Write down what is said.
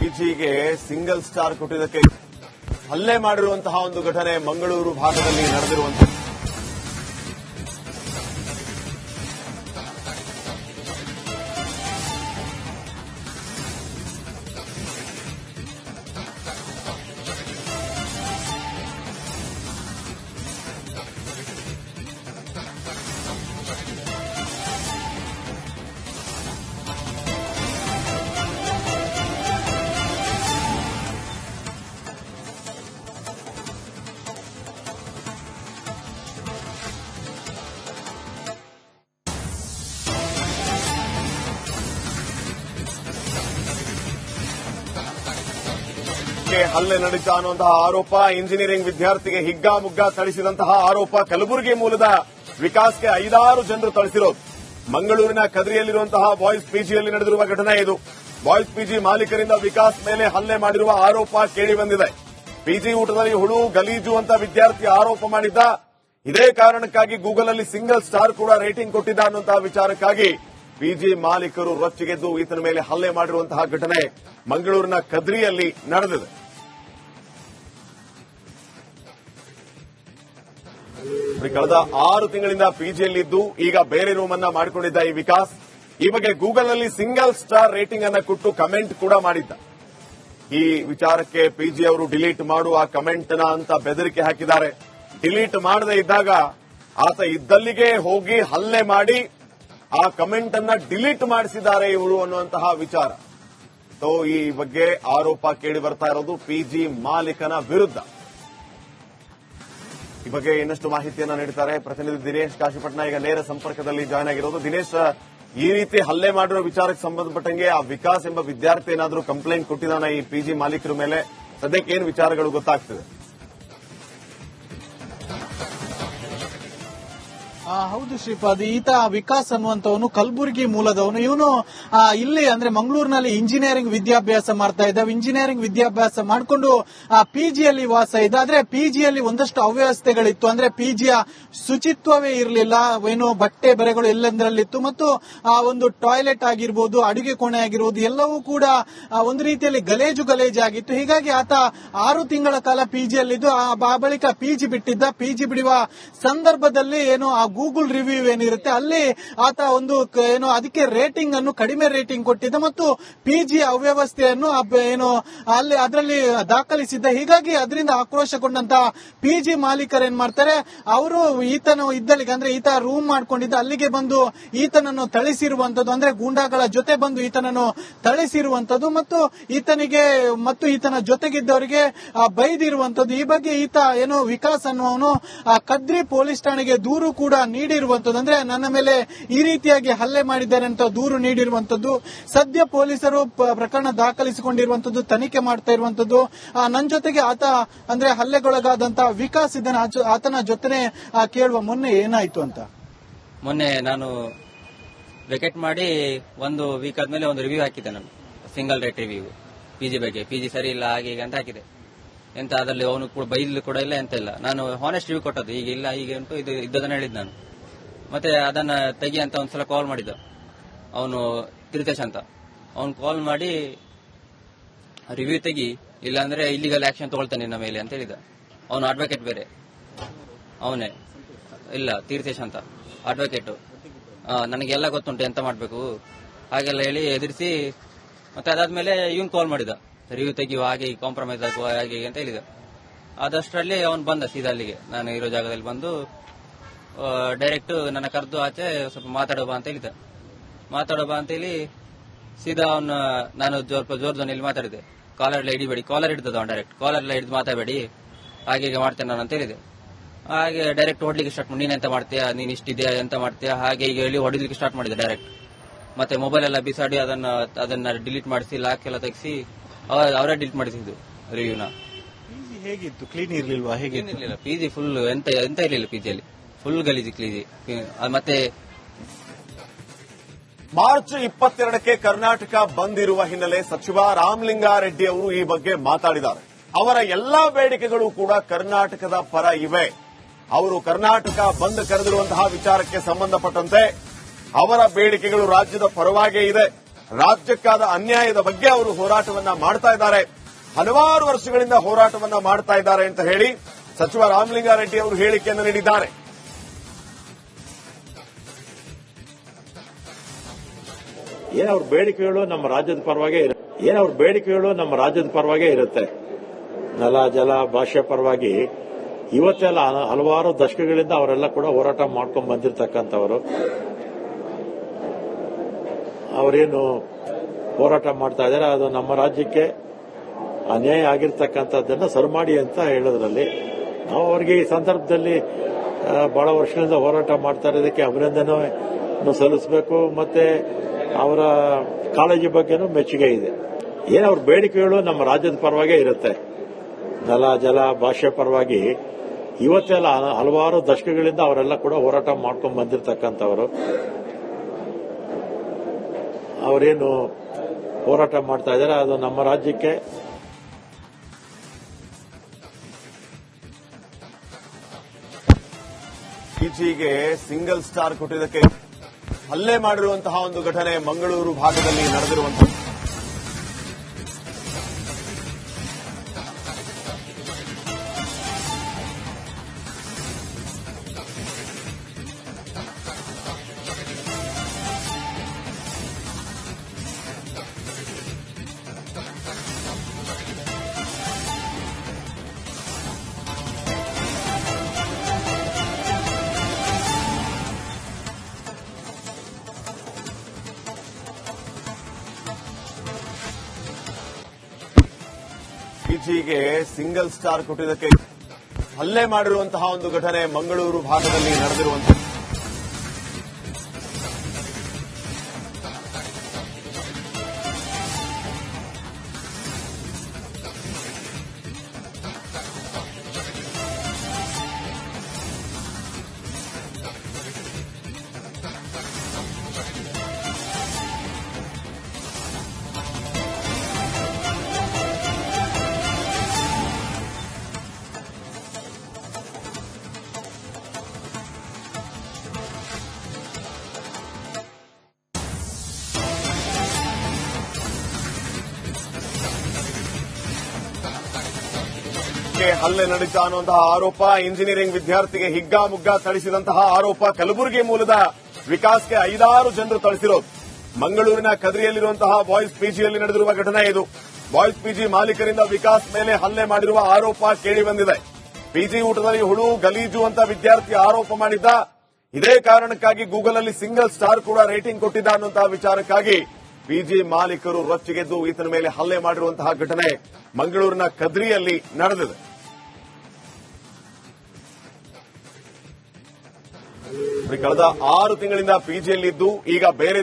ಪಿಜಿಗೆ single star ಕೊಟ್ಟಿದ್ದಕ್ಕೆ ಹಲ್ಲೆ ಮಾಡಿರುವಂತಹ ಒಂದು ಘಟನೆ ಮಂಗಳೂರು ಭಾಗದಲ್ಲಿ ನಡೆದಿರುವಂತಹ ಹಲ್ಲೆ ನಡೆಸಿದ ಅನ್ನುವಂತಹ ಆರೋಪ, ಇಂಜಿನಿಯರಿಂಗ್ ವಿದ್ಯಾರ್ಥಿಗೆ ಹಿಗ್ಗಾಮುಗ್ಗಾ ಥಳಿಸಿದಂತಹ ಆರೋಪ, ಕಲಬುರಗಿ ಮೂಲದ ವಿಕಾಸ್ಗೆ 5-6 ಜನರು ಥಳಿಸಿರೋದು. ಮಂಗಳೂರಿನ ಕದ್ರಿಯಲ್ಲಿರುವಂತಹ ಬಾಯ್ಸ್ ಪಿಜಿಯಲ್ಲಿ ನಡೆದಿರುವ ಘಟನೆ ಇದು. ಬಾಯ್ಸ್ ಪಿಜಿ ಮಾಲೀಕರಿಂದ ವಿಕಾಸ್ ಮೇಲೆ ಹಲ್ಲೆ ಮಾಡಿರುವ ಆರೋಪ ಕೇಳಿಬಂದಿದೆ. ಪಿಜಿ ಊಟದಲ್ಲಿ ಹುಳು ಗಲೀಜು ಅಂತ ವಿದ್ಯಾರ್ಥಿ ಆರೋಪ ಮಾಡಿದ್ದ. ಇದೇ ಕಾರಣಕ್ಕಾಗಿ ಗೂಗಲ್ ಅಲ್ಲಿ ಸಿಂಗಲ್ ಸ್ಟಾರ್ ಕೂಡ ರೇಟಿಂಗ್ ಕೊಟ್ಟಿದ್ದ ಅನ್ನುವಂತಹ ವಿಚಾರಕ್ಕಾಗಿ ಪಿಜಿ ಮಾಲೀಕರು ರೊಚ್ಚಿಗೆದ್ದು ಈತನ ಮೇಲೆ ಹಲ್ಲೆ ಮಾಡಿರುವಂತಹ ಘಟನೆ ಮಂಗಳೂರಿನ ಕದ್ರಿಯಲ್ಲಿ ನಡೆದಿದೆ. ಕಳೆದ 6 ತಿಂಗಳಿಂದ ಪಿಜಿಯಲ್ಲಿದ್ದು ಈಗ ಬೇರೆ ರೂಮ್ ಅನ್ನ ಮಾಡಿಕೊಂಡಿದ್ದ ಈ ವಿಕಾಸ್ ಈ ಬಗ್ಗೆ ಗೂಗಲ್ ನಲ್ಲಿ ಸಿಂಗಲ್ ಸ್ಟಾರ್ ರೇಟಿಂಗ್ ಅನ್ನ ಕೊಟ್ಟು ಕಮೆಂಟ್ ಕೂಡ ಮಾಡಿದ್ದ. ಈ ವಿಚಾರಕ್ಕೆ ಪಿಜಿ ಅವರು ಡಿಲೀಟ್ ಮಾಡುವ ಕಮೆಂಟ್ ನ ಅಂತ ಬೆದರಿಕೆ ಹಾಕಿದ್ದಾರೆ. ಡಿಲೀಟ್ ಮಾಡದೇ ಇದ್ದಾಗ ಆತ ಇದ್ದಲ್ಲಿಗೆ ಹೋಗಿ ಹಲ್ಲೆ ಮಾಡಿ ಆ ಕಮೆಂಟ್ ಅನ್ನ ಡಿಲೀಟ್ ಮಾಡಿಸಿದ್ದಾರೆ ಇವರು ಅನ್ನುವಂತಹ ವಿಚಾರ. ಈ ಬಗ್ಗೆ ಆರೋಪ ಕೇಳಿ ಬರ್ತಾ ಇರೋದು ಪಿಜಿ ಮಾಲೀಕನ ವಿರುದ್ಧ. ಈ ಬಗ್ಗೆ ಇನ್ನಷ್ಟು ಮಾಹಿತಿಯನ್ನ ನೀಡುತ್ತಾರೆ ಪ್ರತಿನಿಧಿ ದಿನೇಶ್ ಕಾಶಿಪಟ್ನ. ಈಗ ನೇರ ಸಂಪರ್ಕದಲ್ಲಿ ಜಾಯ್ನ್ ಆಗಿರೋದು. ದಿನೇಶ್, ಈ ರೀತಿ ಹಲ್ಲೆ ಮಾಡಿರೋ ವಿಚಾರಕ್ಕೆ ಸಂಬಂಧಪಟ್ಟಂಗೆ ಆ ವಿಕಾಸ್ ಎಂಬ ವಿದ್ಯಾರ್ಥಿ ಏನಾದರೂ ಕಂಪ್ಲೇಂಟ್ ಕೊಟ್ಟಿದ್ದಾನೆ ಈ ಪಿಜಿ ಮಾಲೀಕರ ಮೇಲೆ? ಸದ್ಯಕ್ಕೆ ಏನು ವಿಚಾರಗಳು ಗೊತ್ತಾಗ್ತಿದೆ? ಹೌದು ಶ್ರೀಪಾದ್, ಈತ ವಿಕಾಸ್ ಅನ್ನುವಂತವನು ಕಲಬುರಗಿ ಮೂಲದವನು. ಇವನು ಇಲ್ಲಿ ಅಂದ್ರೆ ಮಂಗಳೂರಿನಲ್ಲಿ ಇಂಜಿನಿಯರಿಂಗ್ ವಿದ್ಯಾಭ್ಯಾಸ ಮಾಡ್ತಾ ಇದ್ದ. ಇಂಜಿನಿಯರಿಂಗ್ ವಿದ್ಯಾಭ್ಯಾಸ ಮಾಡಿಕೊಂಡು ಪಿಜಿಯಲ್ಲಿ ವಾಸ ಇದ್ದ. ಆದ್ರೆ ಪಿಜಿಯಲ್ಲಿ ಒಂದಷ್ಟು ಅವ್ಯವಸ್ಥೆಗಳಿತ್ತು. ಅಂದ್ರೆ ಪಿಜಿಯ ಶುಚಿತ್ವವೇ ಇರಲಿಲ್ಲ. ಏನು ಬಟ್ಟೆ ಬರೆಗಳು ಎಲ್ಲಂದ್ರಲ್ಲಿತ್ತು ಮತ್ತು ಒಂದು ಟಾಯ್ಲೆಟ್ ಆಗಿರ್ಬೋದು, ಅಡುಗೆ ಕೋಣೆ ಆಗಿರ್ಬೋದು, ಎಲ್ಲವೂ ಕೂಡ ಒಂದು ರೀತಿಯಲ್ಲಿ ಗಲೇಜಾಗಿತ್ತು. ಹೀಗಾಗಿ ಆತ 6 ತಿಂಗಳ ಕಾಲ ಪಿಜಿಯಲ್ಲಿದ್ದು ಆ ಬಳಿಕ ಪಿಜಿ ಬಿಟ್ಟಿದ್ದ. ಪಿಜಿ ಬಿಡುವ ಸಂದರ್ಭದಲ್ಲಿ ಏನು ಆ ಗೂಗಲ್ ರಿವ್ಯೂ ಏನಿರುತ್ತೆ ಅಲ್ಲಿ ಆತ ಒಂದು ಏನು ಅದಕ್ಕೆ ರೇಟಿಂಗ್ ಅನ್ನು ಕಡಿಮೆ ರೇಟಿಂಗ್ ಕೊಟ್ಟಿದ್ದ ಮತ್ತು ಪಿಜಿ ಅವ್ಯವಸ್ಥೆಯನ್ನು ಏನು ಅಲ್ಲಿ ಅದರಲ್ಲಿ ದಾಖಲಿಸಿದ್ದ. ಹೀಗಾಗಿ ಅದರಿಂದ ಆಕ್ರೋಶಗೊಂಡಂತ ಪಿಜಿ ಮಾಲೀಕರು ಏನ್ ಮಾಡ್ತಾರೆ, ಅವರು ಈತನ ಇದ್ದಲ್ಲಿಗೆ ಅಂದ್ರೆ ಈತ ರೂಮ್ ಮಾಡ್ಕೊಂಡಿದ್ದ ಅಲ್ಲಿಗೆ ಬಂದು ಈತನನ್ನು ಥಳಿಸಿರುವಂತದ್ದು. ಅಂದ್ರೆ ಗೂಂಡಾಗಳ ಜೊತೆ ಬಂದು ಈತನನ್ನು ಥಳಿಸಿರುವಂತದ್ದು ಮತ್ತು ಈತನಿಗೆ ಮತ್ತು ಈತನ ಜೊತೆಗಿದ್ದವರಿಗೆ ಬೈದಿರುವಂತದ್ದು. ಈ ಬಗ್ಗೆ ಈತ ಏನು ವಿಕಾಸ್ ಅನ್ನುವನು ಕದ್ರಿ ಪೊಲೀಸ್ ಠಾಣೆಗೆ ದೂರು ಕೂಡ ನೀಡಿರುವಂತದ್ದು. ಅಂದ್ರೆ ನನ್ನ ಮೇಲೆ ಈ ರೀತಿಯಾಗಿ ಹಲ್ಲೆ ಮಾಡಿದ್ದಾರೆ ಅಂತ ದೂರು ನೀಡಿರುವಂತದ್ದು. ಸದ್ಯ ಪೊಲೀಸರು ಪ್ರಕರಣ ದಾಖಲಿಸಿಕೊಂಡಿರುವಂತದ್ದು, ತನಿಖೆ ಮಾಡ್ತಾ ಇರುವಂತದ್ದು. ನನ್ನ ಜೊತೆಗೆ ಆತ ಅಂದ್ರೆ ಹಲ್ಲೆಗೊಳಗಾದಂತಹ ವಿಕಾಸ್ ಇದನ್ನ ಆತನ ಜೊತೆ ಕೇಳುವ ಮೊನ್ನೆ ಏನಾಯ್ತು ಅಂತ. ಮೊನ್ನೆ ನಾನು ವೆಕೆಟ್ ಮಾಡಿ 1 ವೀಕ್ ಆದ್ಮೇಲೆ ಒಂದು ರಿವ್ಯೂ ಹಾಕಿದ್ದೆ. ನಾನು ಸಿಂಗಲ್ ರೇಟ್ ರಿವ್ಯೂ ಪಿಜಿ ಬಗ್ಗೆ, ಪಿಜಿ ಸರಿ ಇಲ್ಲ ಹಾಗೆ ಈಗ ಅಂತ ಹಾಕಿದೆ. ಎಂತ ಅದರಲ್ಲಿ ಅವನು ಕೂಡ ಬೈಲ್ ಕೂಡ ಇಲ್ಲ, ಎಂತ ಇಲ್ಲ. ನಾನು ಹಾನೆಸ್ಟ್ ರಿವ್ಯೂ ಕೊಟ್ಟದ್ದು, ಈಗ ಇಲ್ಲ ಈಗ ಉಂಟು ಇದು ಇದ್ದದನ್ನ ಹೇಳಿದ್ ನಾನು. ಮತ್ತೆ ಅದನ್ನ ತೆಗಿ ಅಂತ ಒಂದ್ಸಲ ಕಾಲ್ ಮಾಡಿದ್ದ ಅವನು ತಿರುತೇಶ್ ಅಂತ. ಅವನು ಕಾಲ್ ಮಾಡಿ ರಿವ್ಯೂ ತೆಗಿ, ಇಲ್ಲಾಂದ್ರೆ ಇಲ್ಲಿಗಲ್ ಆಕ್ಷನ್ ತಗೊಳ್ತಾನೆ ನಿನ್ನ ಮೇಲೆ ಅಂತ ಹೇಳಿದ. ಅವನು ಅಡ್ವೊಕೇಟ್ ಬೇರೆ, ಅವನೇ ಇಲ್ಲ ತೀರ್ಥೇಶ್ ಅಂತ ಅಡ್ವೊಕೇಟ್. ನನಗೆಲ್ಲ ಗೊತ್ತುಂಟು ಎಂತ ಮಾಡ್ಬೇಕು ಹಾಗೆಲ್ಲ ಹೇಳಿ ಎದುರಿಸಿ, ಮತ್ತೆ ಅದಾದ್ಮೇಲೆ ಇವನ್ ಕಾಲ್ ಮಾಡಿದ, ರಿವ್ಯೂ ತೆಗಿಯುವ ಹಾಗೆ ಕಾಂಪ್ರಮೈಸ್ ಆಗುವ ಹಾಗೆ ಅಂತ ಹೇಳಿದ. ಅದಷ್ಟರಲ್ಲಿ ಅವನು ಬಂದ ಸೀದಾ ಅಲ್ಲಿಗೆ, ನಾನು ಇರೋ ಜಾಗದಲ್ಲಿ ಬಂದು ಡೈರೆಕ್ಟ್ ನನ್ನ ಕರೆದು ಆಚೆ ಸ್ವಲ್ಪ ಮಾತಾಡೋ ಬಾ ಅಂತ ಹೇಳಿದ. ಮಾತಾಡೋ ಬಾ ಅಂತ ಹೇಳಿ ಸೀದಾ ಅವನು, ನಾನು ಜೋರ್ ಧ್ವನಿಯಲ್ಲಿ ಮಾತಾಡಿದೆ. ಕಾಲರ್ ಎಲ್ಲ ಹಿಡಿಬೇಡಿ, ಕಾಲರ್ ಹಿಡಿದದ ಅವನು ಡೈರೆಕ್ಟ್, ಕಾಲರ್ ಎಲ್ಲ ಹಿಡಿದು ಮಾತಾಡಬೇಡಿ ಹಾಗೆ ಮಾಡ್ತೇನೆ ನಾನು ಅಂತ ಹೇಳಿದೆ. ಹಾಗೆ ಡೈರೆಕ್ಟ್ ಹೊಡ್ಲಿಕ್ಕೆ ಸ್ಟಾರ್ಟ್ ಮಾಡಿ, ನೀನೆಂತ ಮಾಡ್ತೀಯಾ, ನೀನ್ ಇಷ್ಟಿದ್ಯಾ ಎಂತ ಮಾಡ್ತೀಯಾ ಹಾಗೆ ಈಗ ಹೇಳಿ ಹೊಡಿಲಿಕ್ಕೆ ಸ್ಟಾರ್ಟ್ ಮಾಡಿದೆ ಡೈರೆಕ್ಟ್. ಮತ್ತೆ ಮೊಬೈಲ್ ಎಲ್ಲ ಬಿಸಾಡಿ ಅದನ್ನ ಡಿಲೀಟ್ ಮಾಡಿಸಿ, ಲಾಕ್ ಎಲ್ಲ ತೆಗಿಸಿ ಅವರೇ ಡಿಲೀಟ್ ಮಾಡಿಸಿದ್ದು ರಿವ್ಯೂನ. ಹೇಗಿತ್ತು, ಕ್ಲೀನ್ ಇರ್ಲಿಲ್ವಾ? ಹೇಗಿರ್ಲಿಲ್ಲ ಪಿಜಿ ಫುಲ್ ಎಂತ ಇರ್ಲಿಲ್ಲ ಪಿಜಿಯಲ್ಲಿ, ಫುಲ್ ಗಲೀಜು ಕ್ಲೀಜಿ. ಮತ್ತೆ ಮಾರ್ಚ್ 22ಕ್ಕೆ ಕರ್ನಾಟಕ ಬಂದ್ ಇರುವ ಹಿನ್ನೆಲೆ ಸಚಿವ ರಾಮಲಿಂಗಾರೆಡ್ಡಿ ಅವರು ಈ ಬಗ್ಗೆ ಮಾತಾಡಿದ್ದಾರೆ. ಅವರ ಎಲ್ಲಾ ಬೇಡಿಕೆಗಳು ಕೂಡ ಕರ್ನಾಟಕದ ಪರ ಇವೆ. ಅವರು ಕರ್ನಾಟಕ ಬಂದ್ ಕರೆದಿರುವಂತಹ ವಿಚಾರಕ್ಕೆ ಸಂಬಂಧಪಟ್ಟಂತೆ ಅವರ ಬೇಡಿಕೆಗಳು ರಾಜ್ಯದ ಪರವಾಗೇ ಇದೆ. ರಾಜ್ಯಕ್ಕಾದ ಅನ್ಯಾಯದ ಬಗ್ಗೆ ಅವರು ಹೋರಾಟವನ್ನ ಮಾಡ್ತಾ ಇದ್ದಾರೆ. ಹಲವಾರು ವರ್ಷಗಳಿಂದ ಹೋರಾಟವನ್ನ ಮಾಡ್ತಾ ಇದ್ದಾರೆ ಅಂತ ಹೇಳಿ ಸಚಿವ ರಾಮಲಿಂಗಾರೆಡ್ಡಿ ಅವರು ಹೇಳಿಕೆಯನ್ನು ನೀಡಿದ್ದಾರೆ. ಏನವ್ರ ಬೇಡಿಕೆಗಳು ನಮ್ಮ ರಾಜ್ಯದ ಪರವಾಗೇ ಇರುತ್ತೆ. ನೆಲ ಜಲ ಭಾಷೆ ಪರವಾಗಿ ಇವತ್ತೆಲ್ಲ ಹಲವಾರು ದಶಕಗಳಿಂದ ಅವರೆಲ್ಲ ಕೂಡ ಹೋರಾಟ ಮಾಡ್ಕೊಂಡು ಬಂದಿರತಕ್ಕಂಥವರು. ಅವರೇನು ಹೋರಾಟ ಮಾಡ್ತಾ ಇದ್ದಾರೆ ಅದು ನಮ್ಮ ರಾಜ್ಯಕ್ಕೆ ಅನ್ಯಾಯ ಆಗಿರ್ತಕ್ಕಂಥದ್ದನ್ನ ಸರಿಮಾಡಿ ಅಂತ ಹೇಳೋದ್ರಲ್ಲಿ ನಾವು ಅವರಿಗೆ ಈ ಸಂದರ್ಭದಲ್ಲಿ ಬಹಳ ವರ್ಷಗಳಿಂದ ಹೋರಾಟ ಮಾಡ್ತಾ ಇರೋದಕ್ಕೆ ಅಭಿನಂದನೆ ಸಲ್ಲಿಸಬೇಕು. ಮತ್ತೆ ಅವರ ಕಾಳಜಿ ಬಗ್ಗೆನೂ ಮೆಚ್ಚುಗೆ ಇದೆ. ಏನವ್ರ ಬೇಡಿಕೆಗಳು ನಮ್ಮ ರಾಜ್ಯದ ಪರವಾಗೇ ಇರುತ್ತೆ. ನೆಲ ಜಲ ಭಾಷೆ ಪರವಾಗಿ ಇವತ್ತೆಲ್ಲ ಹಲವಾರು ದಶಕಗಳಿಂದ ಅವರೆಲ್ಲ ಕೂಡ ಹೋರಾಟ ಮಾಡ್ಕೊಂಡು ಬಂದಿರತಕ್ಕಂಥವರು. ಅವರೇನು ಹೋರಾಟ ಮಾಡ್ತಾ ಇದ್ದಾರೆ ಅದು ನಮ್ಮ ರಾಜ್ಯಕ್ಕೆ ಪಿಜಿಗೆ ಸಿಂಗಲ್ ಸ್ಟಾರ್ ಕೊಟ್ಟಿದ್ದಕ್ಕೆ ಹಲ್ಲೆ ಮಾಡಿರುವಂತಹ ಒಂದು ಘಟನೆ ಮಂಗಳೂರು ಭಾಗದಲ್ಲಿ ನಡೆದಿರುವಂತಹ ಪಿಜಿಗೆ ಸಿಂಗಲ್ ಸ್ಟಾರ್ ಕೊಟ್ಟಿದ್ದಕ್ಕೆ ಹಲ್ಲೆ ಮಾಡಿರುವಂತಹ ಒಂದು ಘಟನೆ ಮಂಗಳೂರು ಭಾಗದಲ್ಲಿ ನಡೆದಿರುವಂತಹ ಹಲ್ಲೆ ನಡೆಸಿದ ಅನ್ನುವಂತಹ ಆರೋಪ, ಇಂಜಿನಿಯರಿಂಗ್ ವಿದ್ಯಾರ್ಥಿಗೆ ಹಿಗ್ಗಾಮುಗ್ಗಾ ಥಳಿಸಿದಂತಹ ಆರೋಪ, ಕಲಬುರಗಿ ಮೂಲದ ವಿಕಾಸ್ಗೆ 5-6 ಜನರು ಥಳಿಸಿರೋದು. ಮಂಗಳೂರಿನ ಕದ್ರಿಯಲ್ಲಿರುವಂತಹ ಬಾಯ್ಸ್ ಪಿಜಿಯಲ್ಲಿ ನಡೆದಿರುವ ಘಟನೆ ಇದು. ಬಾಯ್ಸ್ ಪಿಜಿ ಮಾಲೀಕರಿಂದ ವಿಕಾಸ್ ಮೇಲೆ ಹಲ್ಲೆ ಮಾಡಿರುವ ಆರೋಪ ಕೇಳಿಬಂದಿದೆ. ಪಿಜಿ ಊಟದಲ್ಲಿ ಹುಳು ಗಲೀಜು ಅಂತ ವಿದ್ಯಾರ್ಥಿ ಆರೋಪ ಮಾಡಿದ್ದ. ಇದೇ ಕಾರಣಕ್ಕಾಗಿ ಗೂಗಲ್ ಅಲ್ಲಿ ಸಿಂಗಲ್ ಸ್ಟಾರ್ ಕೂಡ ರೇಟಿಂಗ್ ಕೊಟ್ಟಿದ್ದ ಅನ್ನುವಂತಹ ವಿಚಾರಕ್ಕಾಗಿ ಪಿಜಿ ಮಾಲೀಕರು ರೊಚ್ಚಿಗೆದ್ದು ಈತನ ಮೇಲೆ ಹಲ್ಲೆ ಮಾಡಿರುವಂತಹ ಘಟನೆ ಮಂಗಳೂರಿನ ಕದ್ರಿಯಲ್ಲಿ ನಡೆದಿದೆ. ಕಳೆದ 6 ತಿಂಗಳಿಂದ ಪಿಜಿಯಲ್ಲಿದ್ದು ಈಗ ಬೇರೆ